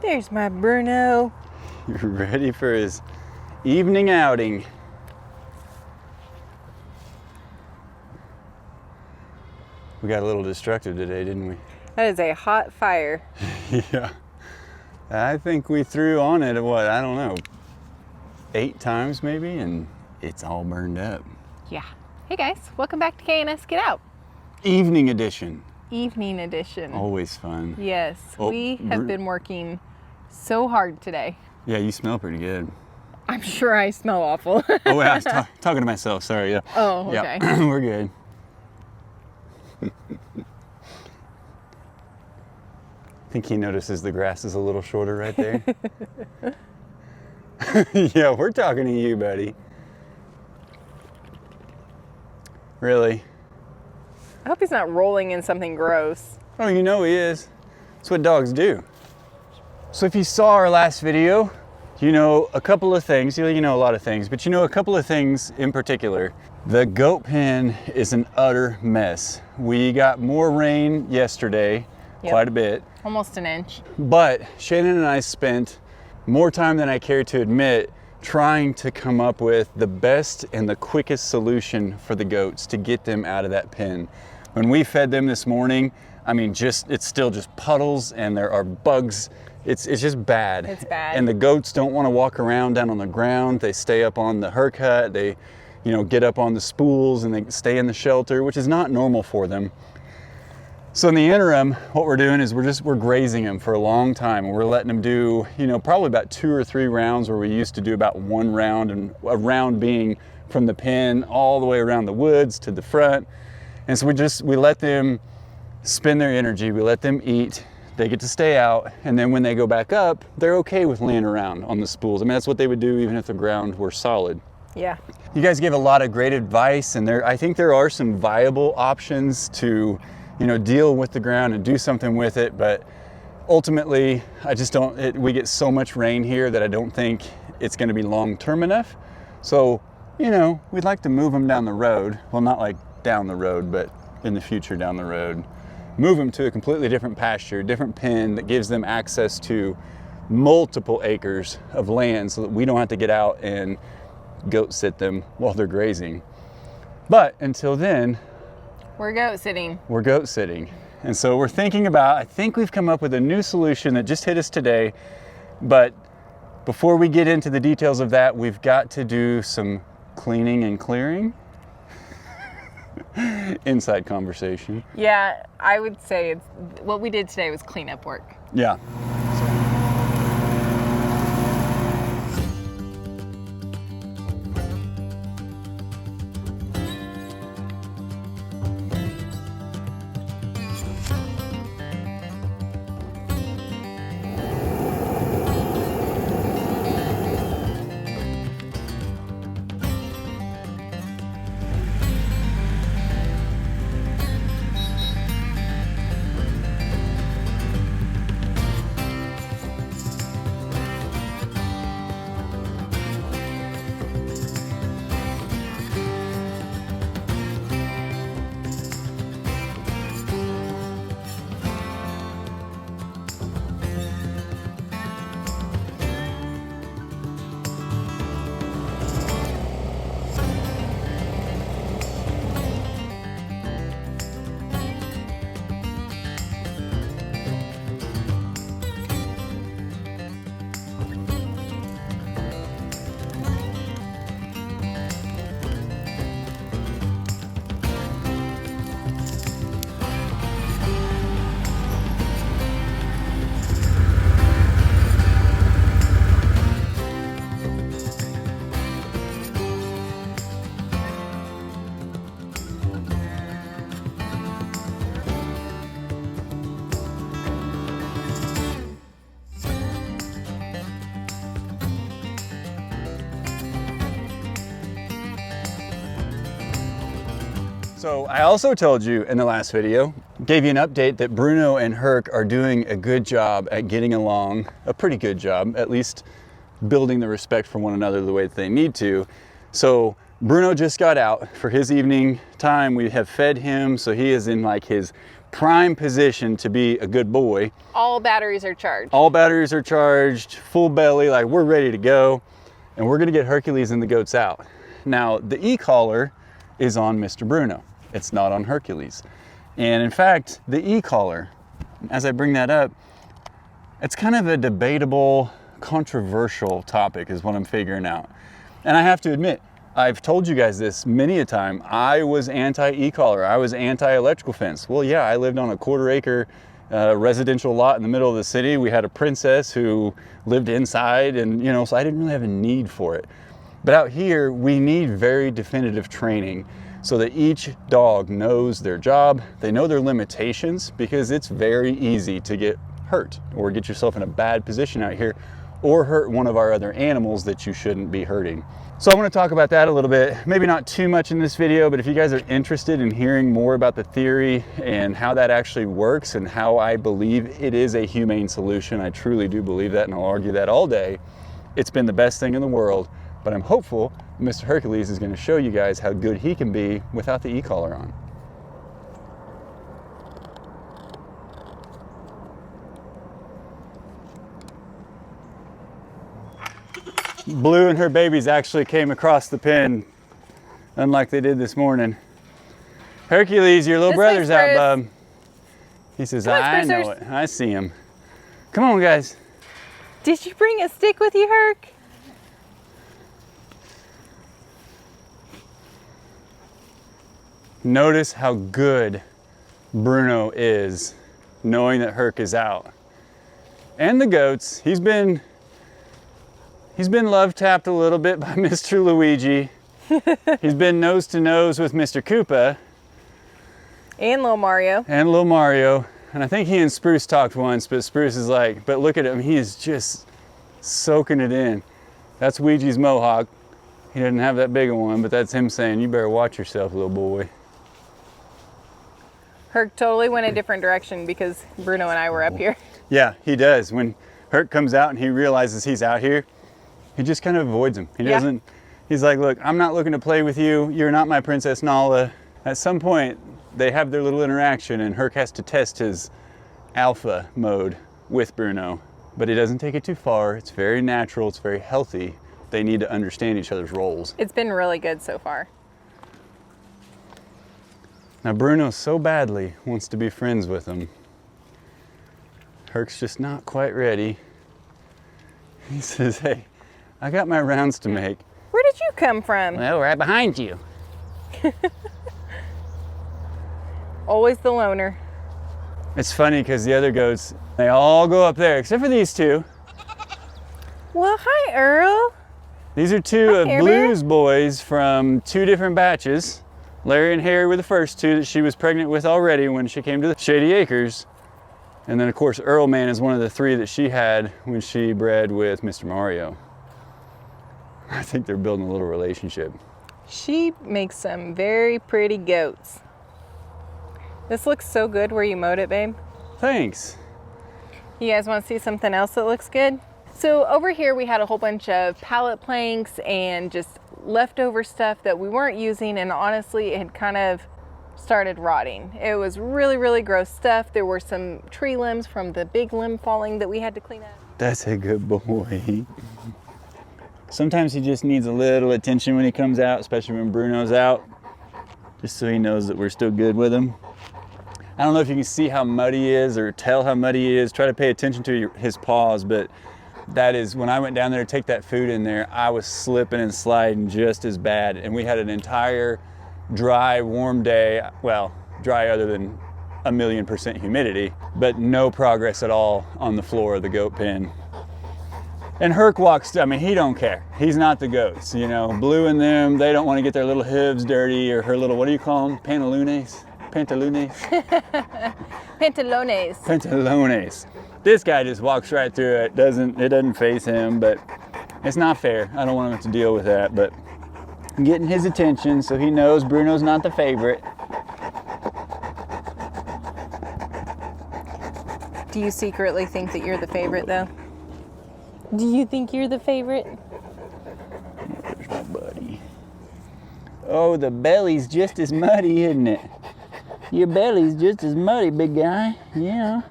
There's my Bruno. You're ready for his evening outing. We got a little destructive today, didn't we? That is a hot fire. Yeah. I think we threw on it, what, I don't know, 8 times maybe, and it's all burned up. Yeah. Hey guys, welcome back to K&S Get Out. Evening edition. Evening edition. Always fun. Yes, Oh, we have been working so hard today. Yeah, you smell pretty good. I'm sure I smell awful. Oh, wait, I was talking to myself, sorry. Yeah. Oh, okay. Yeah, we're good. I think he notices the grass is a little shorter right there. Yeah, we're talking to you, buddy. Really? I hope he's not rolling in something gross. Oh, you know he is. That's what dogs do. So if you saw our last video, you know a couple of things. You know a lot of things, but you know a couple of things in particular. The goat pen is an utter mess. We got more rain yesterday, quite a bit. Almost an inch. But Shannon and I spent more time than I care to admit trying to come up with the best and the quickest solution for the goats to get them out of that pen. When we fed them this morning, I mean, it's still just puddles and there are bugs. It's just bad. It's bad. And the goats don't want to walk around down on the ground. They stay up on the herc hut. They, get up on the spools and they stay in the shelter, which is not normal for them. So in the interim, what we're doing is we're grazing them for a long time, and we're letting them do, probably about 2 or 3 rounds, where we used to do about 1 round, and a round being from the pen all the way around the woods to the front. And so we let them spend their energy, we let them eat, they get to stay out, and then when they go back up, they're okay with laying around on the spools. I mean, that's what they would do even if the ground were solid. Yeah. You guys gave a lot of great advice, and I think there are some viable options to deal with the ground and do something with it, but ultimately, I just we get so much rain here that I don't think it's gonna be long-term enough. So, we'd like to move them down the road. Well, not like down the road, but in the future down the road. Move them to a completely different pasture, different pen that gives them access to multiple acres of land so that we don't have to get out and goat sit them while they're grazing. But until then, we're goat sitting. We're goat sitting. And so we're thinking I think we've come up with a new solution that just hit us today. But before we get into the details of that, we've got to do some cleaning and clearing. Inside conversation. Yeah, I would say what we did today was cleanup work. Yeah. So I also told you in the last video, gave you an update that Bruno and Herc are doing a good job at getting along, a pretty good job, at least building the respect for one another the way that they need to. So Bruno just got out for his evening time. We have fed him, so he is in like his prime position to be a good boy. All batteries are charged. All batteries are charged, full belly, like we're ready to go. And we're gonna get Hercules and the goats out. Now, the e-collar is on Mr. Bruno. It's not on Hercules. And in fact, the e-collar, as I bring that up, it's kind of a debatable, controversial topic is what I'm figuring out. And I have to admit, I've told you guys this many a time, I was anti-e-collar, I was anti-electrical fence. Well, yeah, I lived on a 1/4 acre residential lot in the middle of the city. We had a princess who lived inside and, you know, so I didn't really have a need for it. But out here, we need very definitive training so that each dog knows their job, they know their limitations, because it's very easy to get hurt or get yourself in a bad position out here or hurt one of our other animals that you shouldn't be hurting. So I want to talk about that a little bit, maybe not too much in this video, but if you guys are interested in hearing more about the theory and how that actually works and how I believe it is a humane solution, I truly do believe that and I'll argue that all day. It's been the best thing in the world, but I'm hopeful Mr. Hercules is going to show you guys how good he can be without the e-collar on. Blue and her babies actually came across the pen, unlike they did this morning. Hercules, your little brother's out, bub. He says, I know it. I see him. Come on, guys. Did you bring a stick with you, Herc? Notice how good Bruno is knowing that Herc is out. And the goats, he's been love tapped a little bit by Mr. Luigi. He's been nose to nose with Mr. Koopa. And little Mario. And little Mario. And I think he and Spruce talked once, but Spruce is like, but look at him, he is just soaking it in. That's Ouija's mohawk. He doesn't have that big a one, but that's him saying, you better watch yourself, little boy. Herc totally went a different direction because Bruno and I were up here. Yeah, he does. When Herc comes out and he realizes he's out here, he just kind of avoids him. He doesn't, he's like, look, I'm not looking to play with you. You're not my Princess Nala. At some point, they have their little interaction and Herc has to test his alpha mode with Bruno. But he doesn't take it too far. It's very natural. It's very healthy. They need to understand each other's roles. It's been really good so far. Now Bruno so badly wants to be friends with him. Herc's just not quite ready. He says, hey, I got my rounds to make. Where did you come from? Well, right behind you. Always the loner. It's funny because the other goats, they all go up there, except for these two. Well, hi, Earl. These are two of Blue's boys from 2 different batches. Larry and Harry were the first 2 that she was pregnant with already when she came to the Shady Acres. And then of course Earl Man is one of the 3 that she had when she bred with Mr. Mario. I think they're building a little relationship. She makes some very pretty goats. This looks so good where you mowed it, babe. Thanks. You guys want to see something else that looks good? So over here we had a whole bunch of pallet planks and just leftover stuff that we weren't using, and honestly it had kind of started rotting. It was really, really gross stuff. There were some tree limbs from the big limb falling that we had to clean up. That's a good boy. Sometimes he just needs a little attention when he comes out, especially when Bruno's out, just so he knows that we're still good with him. I don't know if you can see how muddy he is or tell how muddy he is. Try to pay attention to his paws, but that is, when I went down there to take that food in there, I was slipping and sliding just as bad. And we had an entire dry, warm day. Well, dry other than 1,000,000% humidity, but no progress at all on the floor of the goat pen. And Herc walks, I mean, he don't care. He's not the goats, you know. Blue and them, they don't want to get their little hooves dirty or her little, what do you call them? Pantalones? Pantalones? Pantalones. Pantalones. This guy just walks right through it. It doesn't faze him, but it's not fair. I don't want him to deal with that, but I'm getting his attention so he knows Bruno's not the favorite. Do you secretly think that you're the favorite though? Do you think you're the favorite? There's my buddy. Oh, the belly's just as muddy, isn't it? Your belly's just as muddy, big guy. Yeah.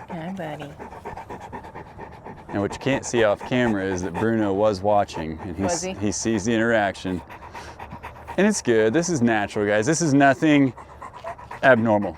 Hi, buddy. And what you can't see off camera is that Bruno was watching, and Was he? he sees the interaction. And it's good. This is natural, guys. This is nothing abnormal.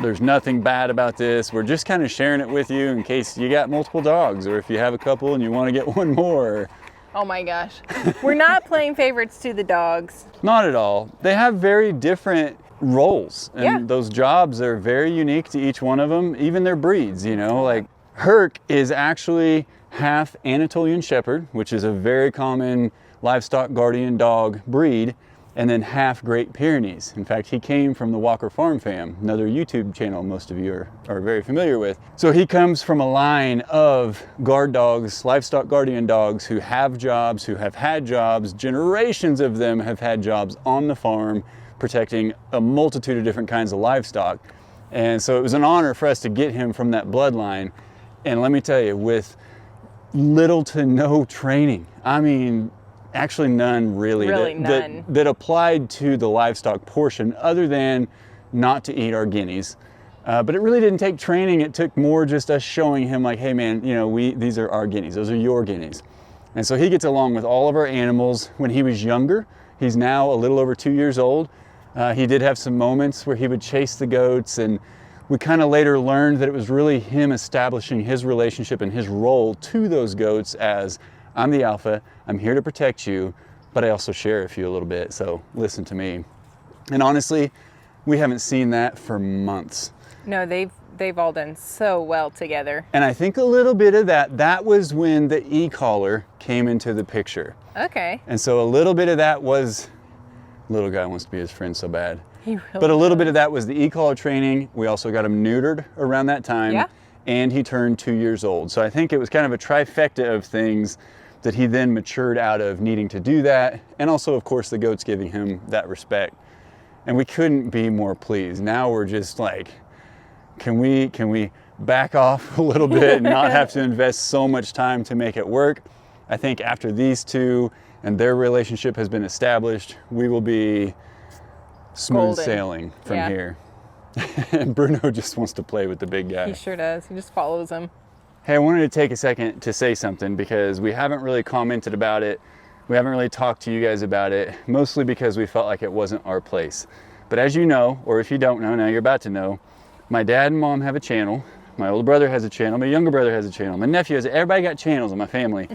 There's nothing bad about this. We're just kind of sharing it with you in case you got multiple dogs, or if you have a couple and you want to get one more. Oh my gosh. We're not playing favorites to the dogs. Not at all. They have very different roles, and Yeah. those jobs are very unique to each one of them, even their breeds, you know. Like Herc is actually half Anatolian Shepherd, which is a very common livestock guardian dog breed, and then half Great Pyrenees. In fact, he came from the Walker Farm Fam, another YouTube channel most of you are very familiar with. So he comes from a line of guard dogs, livestock guardian dogs who have jobs, who have had jobs, generations of them have had jobs on the farm, protecting a multitude of different kinds of livestock. And so it was an honor for us to get him from that bloodline. And let me tell you, with little to no training, I mean, actually none really, none. that applied to the livestock portion, other than not to eat our guineas. But it really didn't take training. It took more just us showing him like, hey man, you know, these are our guineas, those are your guineas. And so he gets along with all of our animals. When he was younger, he's now a little over 2 years old. He did have some moments where he would chase the goats, and we kind of later learned that it was really him establishing his relationship and his role to those goats as, I'm the alpha, I'm here to protect you, but I also sheriff you a little bit, so listen to me. And honestly, we haven't seen that for months. No, they've all done so well together. And I think a little bit of that was when the e-collar came into the picture. Okay. And so a little bit of that was, little guy wants to be his friend so bad. He really But a little does. bit of that was the e-collar training. We also got him neutered around that time. Yeah. And he turned 2 years old. So I think it was kind of a trifecta of things that he then matured out of needing to do that. And also, of course, the goats giving him that respect. And we couldn't be more pleased. Now we're just like, can we back off a little bit and not have to invest so much time to make it work? I think after these two and their relationship has been established, we will be smooth Golden. sailing from Yeah. here. And Bruno just wants to play with the big guy. He sure does. He just follows him. Hey, I wanted to take a second to say something because we haven't really commented about it. We haven't really talked to you guys about it, mostly because we felt like it wasn't our place. But as you know, or if you don't know, now you're about to know, my dad and mom have a channel. My older brother has a channel. My younger brother has a channel. My nephew has it. Everybody got channels in my family.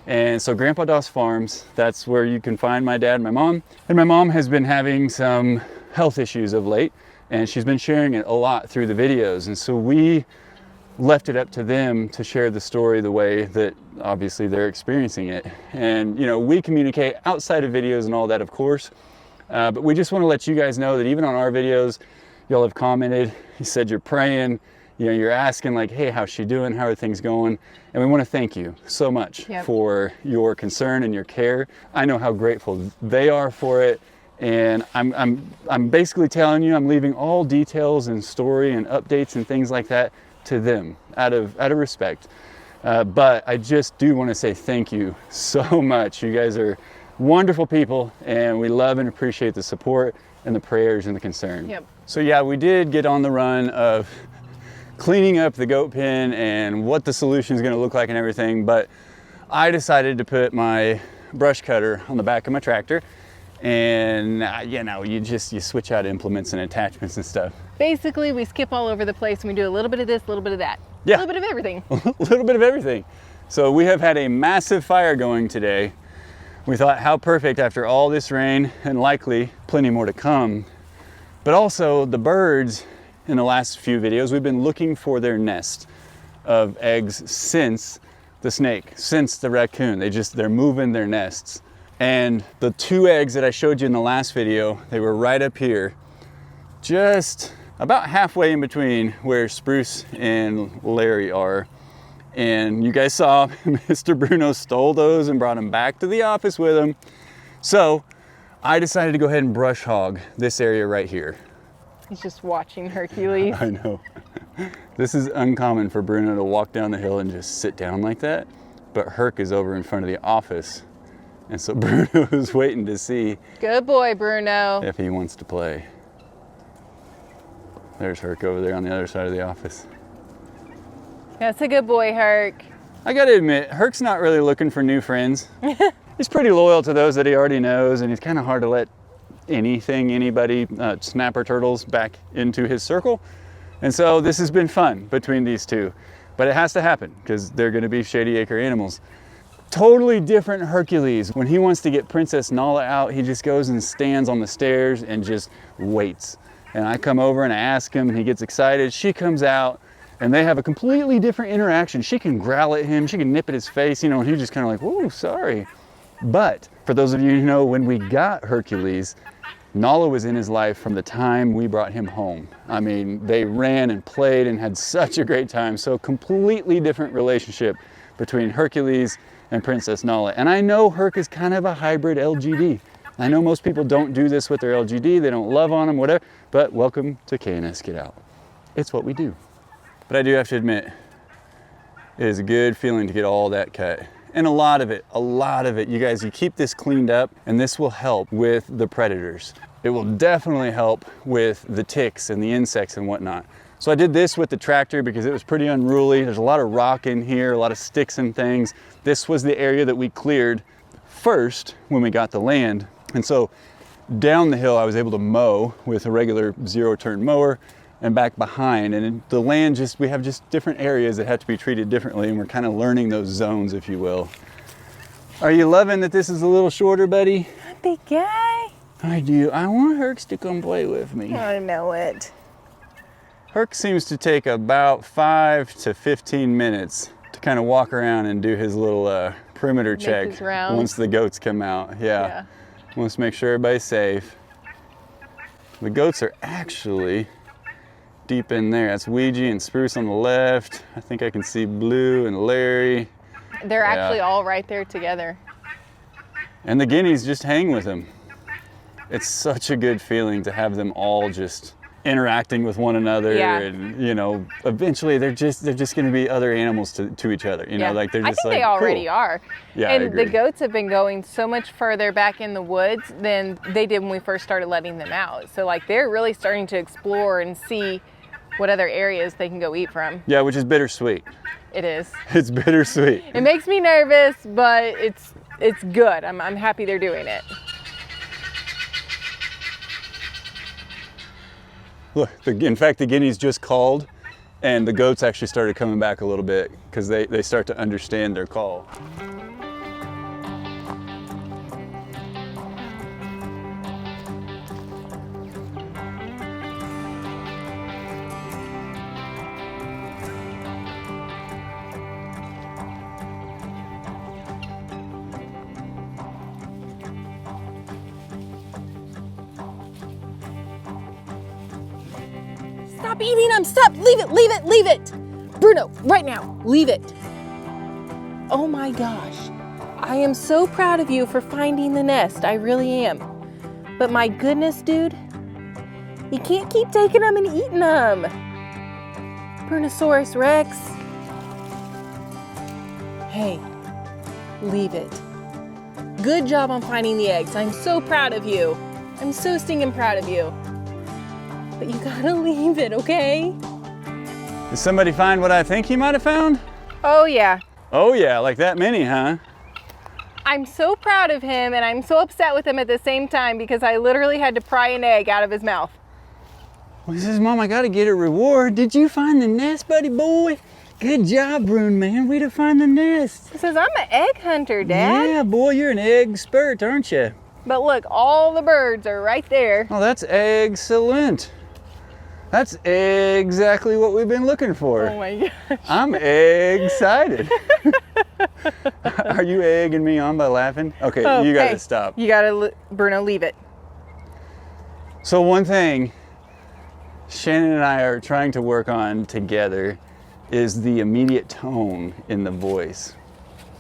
And so Grandpa Doss Farms, that's where you can find my dad and my mom. And my mom has been having some health issues of late, and she's been sharing it a lot through the videos. And so we left it up to them to share the story the way that obviously they're experiencing it. And you know, we communicate outside of videos and all that, of course, but we just want to let you guys know that even on our videos, y'all have commented, you said you're praying, you know, you're asking like, hey, how's she doing? How are things going? And we want to thank you so much for your concern and your care. I know how grateful they are for it. And I'm basically telling you, I'm leaving all details and story and updates and things like that to them out of respect. But I just do want to say thank you so much. You guys are wonderful people, and we love and appreciate the support and the prayers and the concern. Yep. So yeah, we did get on the run of cleaning up the goat pen and what the solution is going to look like and everything, but I decided to put my brush cutter on the back of my tractor. And you know, you switch out implements and attachments and stuff. Basically, we skip all over the place and we do a little bit of this, a little bit of that. Yeah. A little bit of everything. A little bit of everything. So we have had a massive fire going today. We thought, how perfect after all this rain and likely plenty more to come. But also the birds, in the last few videos, we've been looking for their nest of eggs since the snake, since the raccoon. They're moving their nests. And the 2 eggs that I showed you in the last video, they were right up here, just about halfway in between where Spruce and Larry are. And you guys saw Mr. Bruno stole those and brought them back to the office with him. So I decided to go ahead and brush hog this area right here. He's just watching Hercules. I know. This is uncommon for Bruno to walk down the hill and just sit down like that. But Herc is over in front of the office. And so Bruno is waiting to see Good boy, Bruno. if he wants to play. There's Herc over there on the other side of the office. That's a good boy, Herc. I gotta admit, Herc's not really looking for new friends. He's pretty loyal to those that he already knows, and he's kind of hard to let anybody, snapper turtles back into his circle. And so this has been fun between these two, but it has to happen because they're gonna be Shady Acre animals. Totally different Hercules. When he wants to get Princess Nala out, he just goes and stands on the stairs and just waits. And I come over and I ask him and he gets excited. She comes out and they have a completely different interaction. She can growl at him, she can nip at his face, and he's just kind of like, whoa, sorry. But for those of you who know, when we got Hercules, Nala was in his life from the time we brought him home. I mean, they ran and played and had such a great time. So completely different relationship between Hercules and Princess Nala. And I know Herc is kind of a hybrid LGD. I know most people don't do this with their LGD. They don't love on them, whatever. But welcome to K&S Get Out. It's what we do. But I do have to admit, it is a good feeling to get all that cut. And a lot of it. You guys, you keep this cleaned up and this will help with the predators. It will definitely help with the ticks and the insects and whatnot. So I did this with the tractor because it was pretty unruly. There's a lot of rock in here, a lot of sticks and things. This was the area that we cleared first when we got the land. And so down the hill, I was able to mow with a regular zero-turn mower and back behind. And in the land, we have just different areas that have to be treated differently. And we're kind of learning those zones, if you will. Are you loving that this is a little shorter, buddy? Big guy. I do. I want Herc to come play with me. I know it. Herc seems to take about 5 to 15 minutes to kind of walk around and do his little perimeter check his rounds. once the goats come out. Yeah. Wants to make sure everybody's safe. The goats are actually deep in there. That's Ouija and Spruce on the left. I think I can see Blue and Larry. They're actually all right there together. And the guineas just hang with them. It's such a good feeling to have them all just interacting with one another, and eventually they're just going to be other animals to each other. Like they're just I think they already cool. are. Yeah, and I agree. the goats have been going so much further back in the woods than they did when we first started letting them out. So like they're really starting to explore and see what other areas they can go eat from. Yeah, which is bittersweet. It is. It's bittersweet. It makes me nervous, but it's good. I'm happy they're doing it. Look, in fact, the guineas just called, and the goats actually started coming back a little bit because they start to understand their call. Stop eating them, stop, leave it. Bruno, right now, leave it. Oh my gosh, I am so proud of you for finding the nest, I really am. But my goodness, dude, you can't keep taking them and eating them. Brunosaurus Rex. Hey, leave it. Good job on finding the eggs, I'm so proud of you. I'm so stinking proud of you. But you gotta leave it, okay? Did somebody find what I think he might have found? Oh yeah. Oh yeah, like that many, huh? I'm so proud of him and I'm so upset with him at the same time because I literally had to pry an egg out of his mouth. Well, he says, Mom, I gotta get a reward. Did you find the nest, buddy boy? Good job, Bruno, man. Way to find the nest. He says, I'm an egg hunter, Dad. Yeah, boy, you're an egg expert, aren't you? But look, all the birds are right there. Oh, that's excellent. That's exactly what we've been looking for. Oh my gosh. I'm excited. Are you egging me on by laughing? Okay, Oh, you gotta hey, stop. You gotta, Bruno, leave it. So one thing Shannon and I are trying to work on together is the immediate tone in the voice.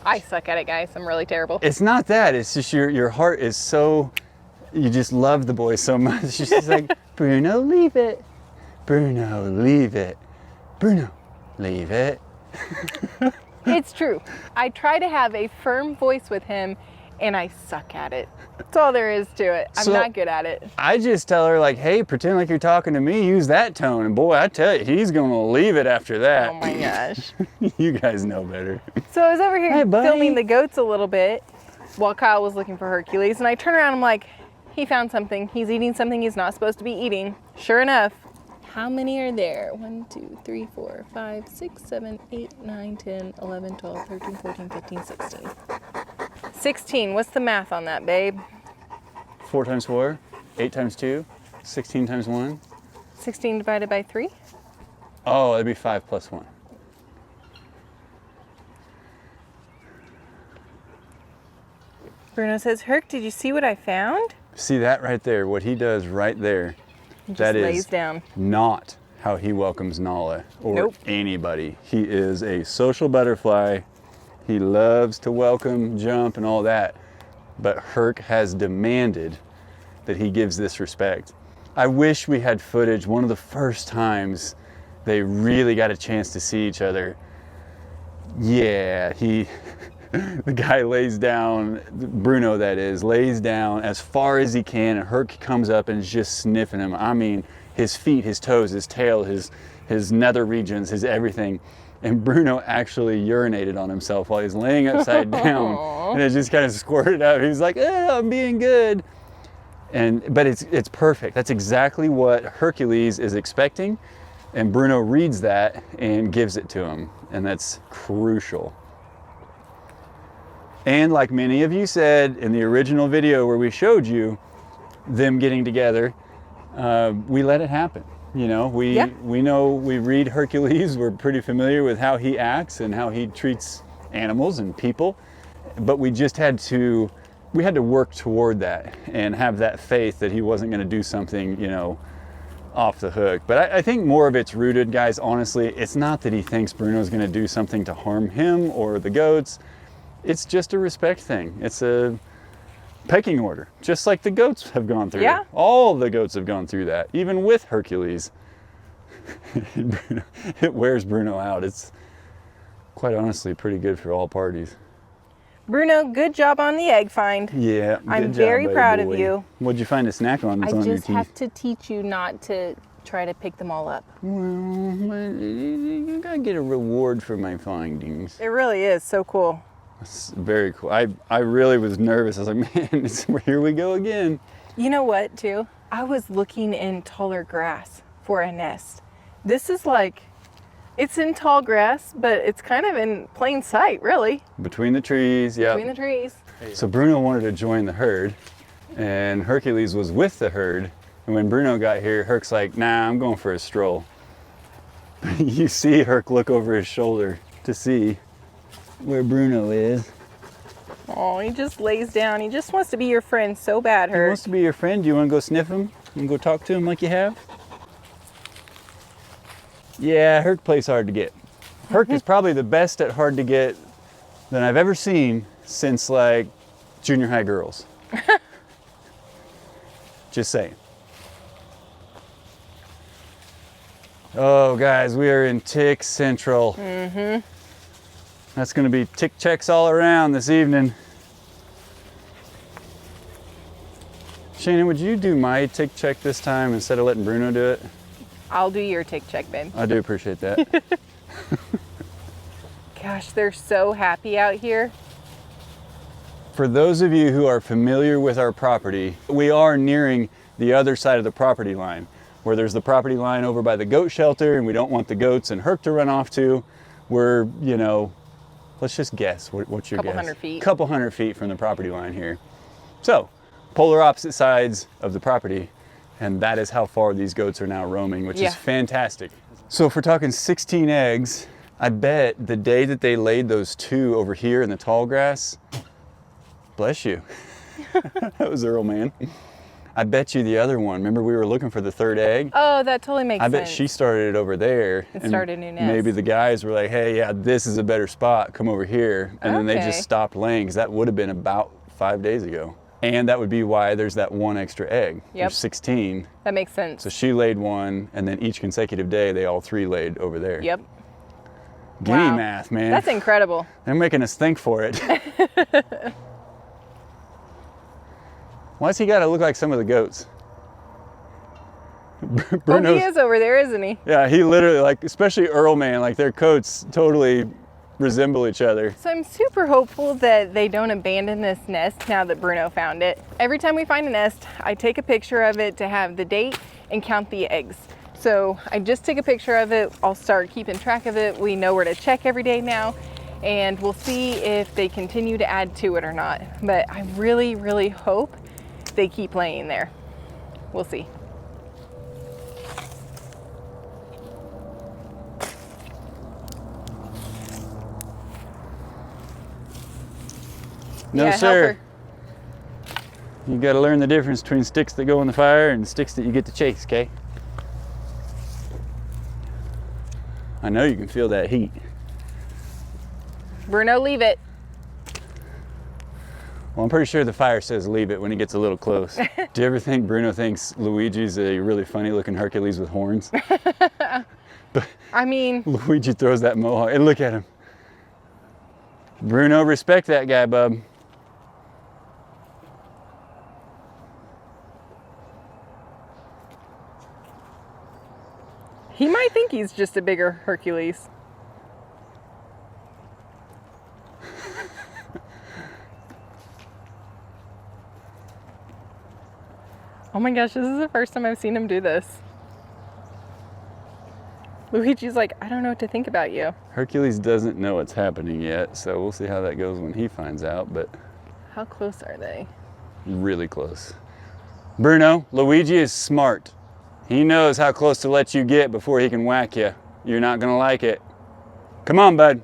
I suck at it, guys. I'm really terrible. It's not that, it's just your heart is so, you just love the boy so much. She's just like, Bruno, leave it. Bruno, leave it. Bruno, leave it. It's true. I try to have a firm voice with him and I suck at it. That's all there is to it. I'm So- not good at it. I just tell her like, hey, pretend like you're talking to me, use that tone. And boy, I tell you, he's gonna leave it after that. Oh my gosh. You guys know better. So I was over here Hey, buddy. filming the goats a little bit while Kyle was looking for Hercules, and I turn around, I'm like, he found something. He's eating something he's not supposed to be eating. Sure enough, how many are there? 1, 2, 3, 4, 5, 6, 7, 8, 9, 10, 11, 12, 13, 14, 15, 16. 16. What's the math on that, babe? 4 times 4, 8 times 2, 16 times 1. 16 divided by 3? Oh, that'd be 5 plus 1. Bruno says, Herc, did you see what I found? See that right there? What he does right there, He just that lays is down. not how he welcomes Nala or Nope. anybody. He is a social butterfly. He loves to welcome, jump, and all that. But Herc has demanded that he gives this respect. I wish we had footage one of the first times they really got a chance to see each other. Yeah, the guy lays down, Bruno that is, lays down as far as he can, and Herc comes up and is just sniffing him. I mean, his feet, his toes, his tail, his nether regions, his everything. And Bruno actually urinated on himself while he's laying upside down. Aww. And it just kind of squirted out. He was like, I'm being good. But it's perfect. That's exactly what Hercules is expecting. And Bruno reads that and gives it to him. And that's crucial. And like many of you said in the original video where we showed you them getting together, we let it happen. You know, we read Hercules, we're pretty familiar with how he acts and how he treats animals and people, but we had to work toward that and have that faith that he wasn't going to do something, you know, off the hook. But I think more of it's rooted, guys, honestly, it's not that he thinks Bruno's going to do something to harm him or the goats. It's just a respect thing. It's a pecking order, just like the goats have gone through. Yeah. All the goats have gone through that, even with Hercules. It wears Bruno out. It's quite honestly pretty good for all parties. Bruno, good job on the egg find. Yeah, I'm good job, very buddy proud of boy. you. What'd you find a snack on that's I on your just teeth? have to teach you not to try to pick them all up. Well, you gotta get a reward for my findings. It really is so cool. It's very cool. I really was nervous. I was like, man, here we go again. You know what, too? I was looking in taller grass for a nest. This is like, it's in tall grass, but it's kind of in plain sight, really. Between the trees, yeah. Between the trees. So Bruno wanted to join the herd, and Hercules was with the herd. And when Bruno got here, Herc's like, nah, I'm going for a stroll. You see Herc look over his shoulder to see where Bruno is. Oh, he just lays down. He just wants to be your friend so bad, He Herc. wants to be your friend. Do you want to go sniff him? You want to go talk to him like you have? Yeah, Herc plays hard to get. Herc is probably the best at hard to get that I've ever seen since like junior high girls. Just saying. Oh, guys, we are in Tick Central. Mm-hmm. That's going to be tick checks all around this evening. Shannon, would you do my tick check this time instead of letting Bruno do it? I'll do your tick check, babe. I do appreciate that. Gosh, they're so happy out here. For those of you who are familiar with our property, we are nearing the other side of the property line, where there's the property line over by the goat shelter, and we don't want the goats and Herc to run off to. We're, you know, let's just guess. What's your Couple guess? 100 feet. Couple 100 feet from the property line here. So, polar opposite sides of the property, and that is how far these goats are now roaming, which Yeah. is fantastic. So if we're talking 16 eggs, I bet the day that they laid those 2 over here in the tall grass, bless you. That was Earl, man. I bet you the other one, remember we were looking for the 3rd egg? Oh, that totally makes I sense. bet she started it over there. And and started a new nest. Maybe the guys were like, hey, yeah, this is a better spot, come over here. And then they Okay. just stopped laying, because that would have been about 5 days ago. And that would be why there's that 1 extra egg. Yep. There's 16. That makes sense. So she laid 1, and then each consecutive day, they all 3 laid over there. Yep. Guinea Wow. math, man. That's incredible. They're making us think for it. Why's he gotta look like some of the goats? Oh, Bruno's, he is over there, isn't he? yeah, he literally, like, especially Earl Man, like their coats totally resemble each other. So I'm super hopeful that they don't abandon this nest now that Bruno found it. Every time we find a nest, I take a picture of it to have the date and count the eggs. So I just took a picture of it. I'll start keeping track of it. We know where to check every day now, and we'll see if they continue to add to it or not. But I really, really hope they keep laying there. We'll see. No, Yeah, sir. helper. You gotta learn the difference between sticks that go in the fire and sticks that you get to chase, okay? I know you can feel that heat. Bruno, leave it. Well, I'm pretty sure the fire says leave it when he gets a little close. Do you ever think Bruno thinks Luigi's a really funny looking Hercules with horns? But I mean, Luigi throws that mohawk, and look at him. Bruno, respect that guy, bub. he might think he's just a bigger Hercules. Oh my gosh, this is the first time I've seen him do this. Luigi's like, I don't know what to think about you. Hercules doesn't know what's happening yet, so we'll see how that goes when he finds out, but How close are they? really close. Bruno, Luigi is smart. He knows how close to let you get before he can whack you. You're not gonna like it. Come on, bud.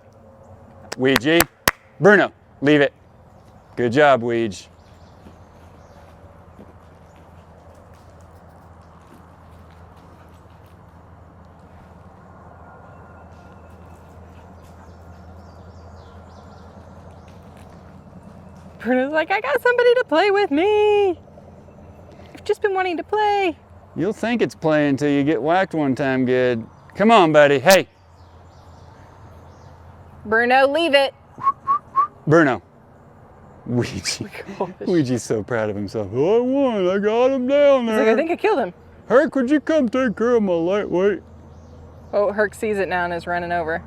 Ouija. Bruno, leave it. Good job, Ouija. Bruno's like, I got somebody to play with me. I've just been wanting to play. You'll think it's playing until you get whacked one time good. Come on, buddy. Hey, Bruno, leave it. Bruno. Ouija. Ouija's so proud of himself. Oh, I won. I got him down He's there. like, I think I killed him. Herc, would you come take care of my lightweight? Oh, Herc sees it now and is running over.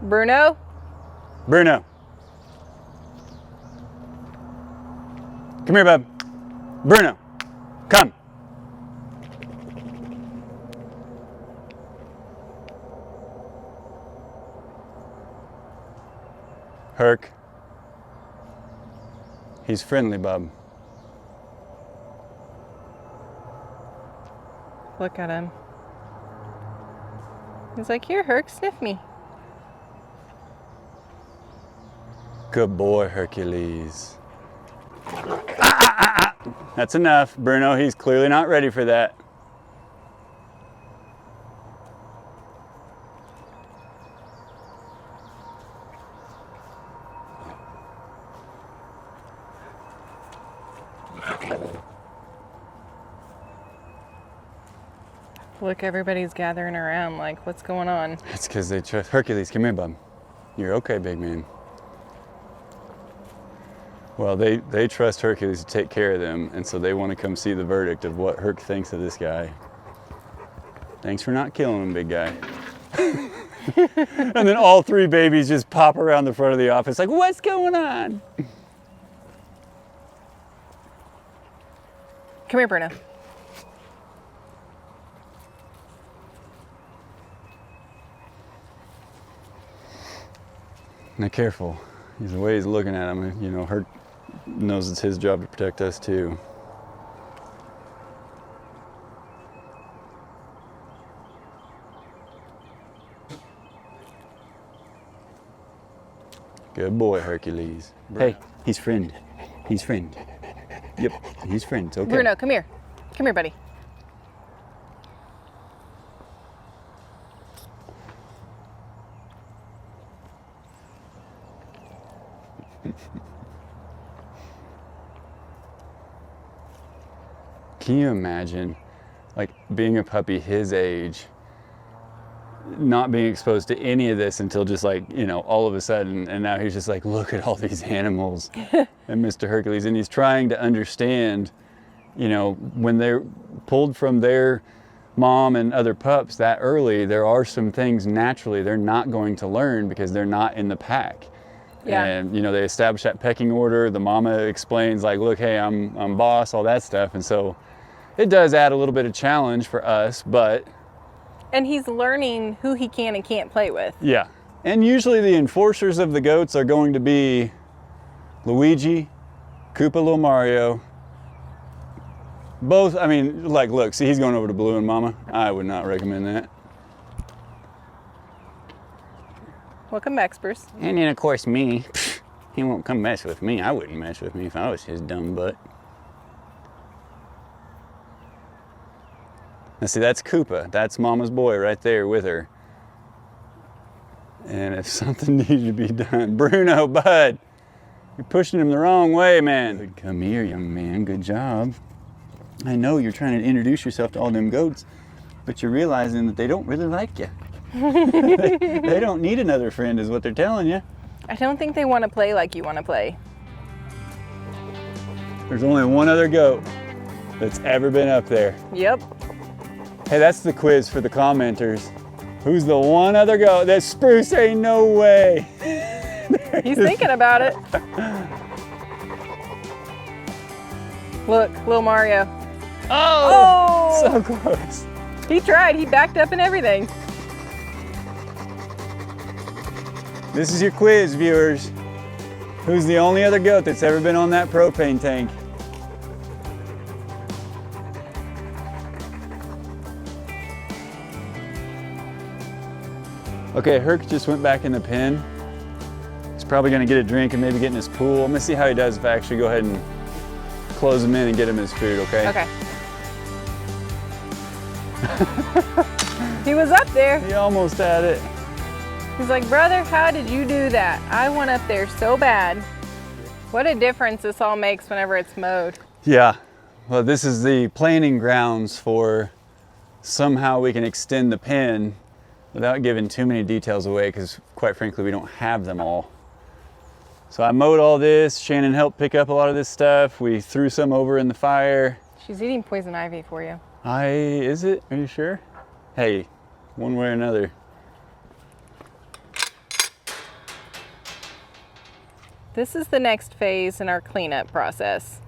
Bruno? Bruno. Come here, bub. Bruno, come. Herc. He's friendly, bub. Look at him. He's like, here, Herc, sniff me. Good boy, Hercules. That's enough, Bruno. He's clearly not ready for that. Look, everybody's gathering around like, what's going on? It's because they trust Hercules. Come here, bub. You're okay, big man. Well, they trust Hercules to take care of them, and so they want to come see the verdict of what Herc thinks of this guy. Thanks for not killing him, big guy. And then all three babies just pop around the front of the office like, what's going on? Come here, Bruno. Now careful. He's the way he's looking at him. You know, Herc knows it's his job to protect us too. Good boy, Hercules. Hey, he's friend. He's friend. Yep, he's friend. It's okay. Bruno, come here. Come here, buddy. Can you imagine, like, being a puppy his age, not being exposed to any of this until just like, you know, all of a sudden, and now he's just like, look at all these animals. And Mr. Hercules, and he's trying to understand, you know, when they're pulled from their mom and other pups that early, there are some things naturally they're not going to learn because they're not in the pack. Yeah. And, you know, they establish that pecking order. The mama explains like, look, hey, I'm boss, all that stuff. And so it does add a little bit of challenge for us, but. And he's learning who he can and can't play with. Yeah. And usually the enforcers of the goats are going to be Luigi, Koopa, Little Mario. Both, I mean, like, look, see, he's going over to Blue and Mama. I would not recommend that. Welcome back, Spruce. And then, of course, me. He won't come mess with me. I wouldn't mess with me if I was his dumb butt. Now, see, that's Koopa. That's Mama's boy right there with her. And if something needs to be done, Bruno, bud, you're pushing him the wrong way, man. Come here, young man. Good job. I know you're trying to introduce yourself to all them goats, but you're realizing that they don't really like you. They don't need another friend is what they're telling you. I don't think they want to play like you want to play. There's only one other goat that's ever been up there. Yep. Hey, that's the quiz for the commenters. Who's the one other goat that Spruce ain't no way? He's thinking about it. Look, little Mario. Oh! So close. He tried. He backed up and everything. This is your quiz, viewers. Who's the only other goat that's ever been on that propane tank? Okay, Herc just went back in the pen. He's probably gonna get a drink and maybe get in his pool. I'm gonna see how he does if I actually go ahead and close him in and get him his food, okay? Okay. He was up there. He almost had it. He's like, brother, how did you do that? I went up there so bad. What a difference this all makes whenever it's mowed. Yeah, well, this is the planning grounds for somehow we can extend the pen without giving too many details away, because quite frankly, we don't have them all. So I mowed all this. Shannon helped pick up a lot of this stuff. We threw some over in the fire. She's eating poison ivy for you. Is it? Are you sure? Hey, one way or another. This is the next phase in our cleanup process.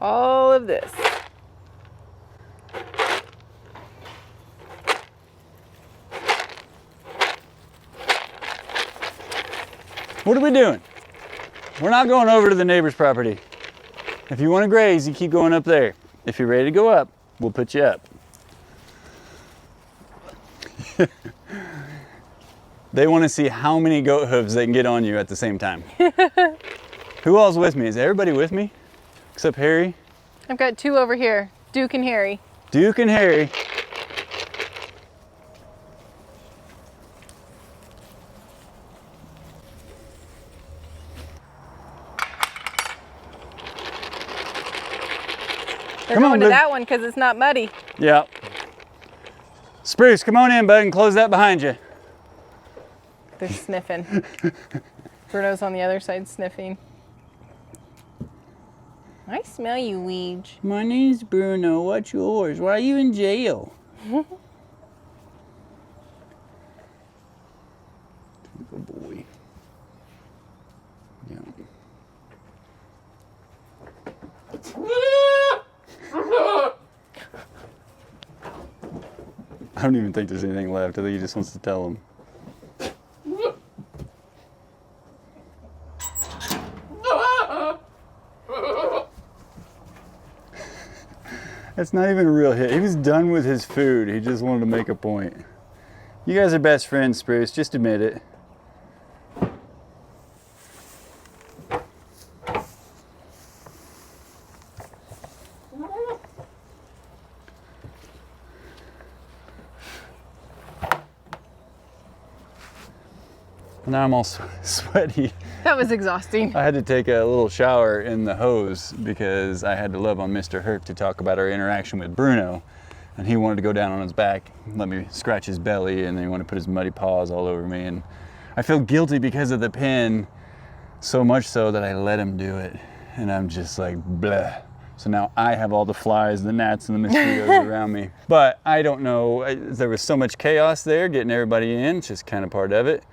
All of this. What are we doing? We're not going over to the neighbor's property. If you want to graze, you keep going up there. If you're ready to go up, we'll put you up. They want to see how many goat hooves they can get on you at the same time. Who all's with me? Is everybody with me? Except Harry? I've got two over here, Duke and Harry. Duke and Harry. They're going to that one because it's not muddy. Yeah. Spruce, come on in, bud, and close that behind you. They're sniffing. Bruno's on the other side sniffing. I smell you, Weege. My name's Bruno. What's yours? Why are you in jail? Good boy. Yeah. I don't even think there's anything left. I think he just wants to tell him. That's not even a real hit. He was done with his food. He just wanted to make a point. You guys are best friends, Spruce. Just admit it. Now I'm all sweaty. That was exhausting. I had to take a little shower in the hose because I had to love on Mr. Herc to talk about our interaction with Bruno. And he wanted to go down on his back, let me scratch his belly, and then he wanted to put his muddy paws all over me. And I feel guilty because of the pen, so much so that I let him do it. And I'm just like, bleh. So now I have all the flies, the gnats, and the mosquitoes around me. But I don't know, there was so much chaos there getting everybody in, it's just kind of part of it.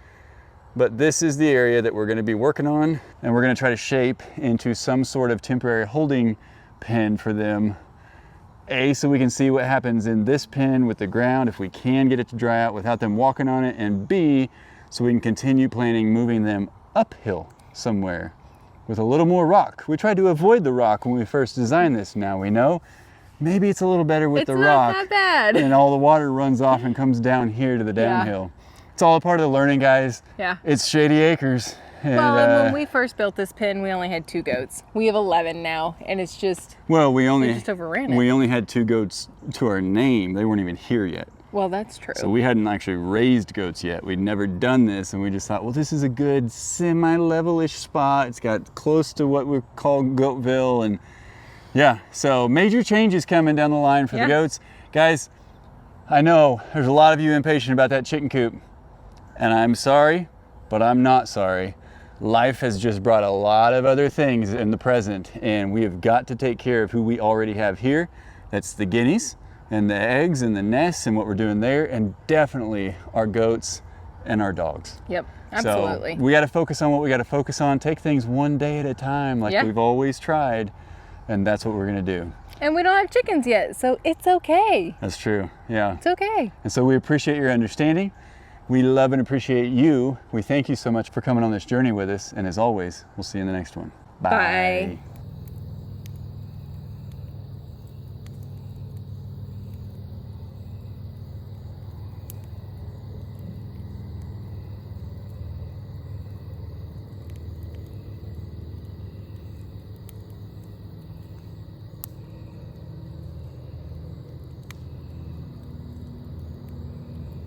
But this is the area that we're gonna be working on, and we're gonna try to shape into some sort of temporary holding pen for them. A, so we can see what happens in this pen with the ground, if we can get it to dry out without them walking on it, and B, so we can continue planning moving them uphill somewhere with a little more rock. We tried to avoid the rock when we first designed this. Now we know maybe it's a little better with the rock. It's not that bad. And all the water runs off and comes down here to the downhill. It's all a part of the learning, guys. Yeah. It's Shady Acres. And, Well, when we first built this pen, we only had 2 goats. We have 11 now, and it's just, well, we just overran it. We only had 2 goats to our name. They weren't even here yet. Well, that's true. So we hadn't actually raised goats yet. We'd never done this, and we just thought, well, this is a good semi-level-ish spot. It's got close to what we call Goatville, and yeah, so major changes coming down the line for the goats. Guys, I know there's a lot of you impatient about that chicken coop, and I'm sorry, but I'm not sorry. Life has just brought a lot of other things in the present, and we have got to take care of who we already have here. That's the guineas and the eggs and the nests and what we're doing there, and definitely our goats and our dogs. Yep, absolutely. So we got to focus on what we got to focus on. Take things one day at a time, like we've always tried, and that's what we're gonna do. And we don't have chickens yet, so it's okay. That's true, yeah. It's okay. And so we appreciate your understanding. We love and appreciate you. We thank you so much for coming on this journey with us, and as always, we'll see you in the next one. Bye.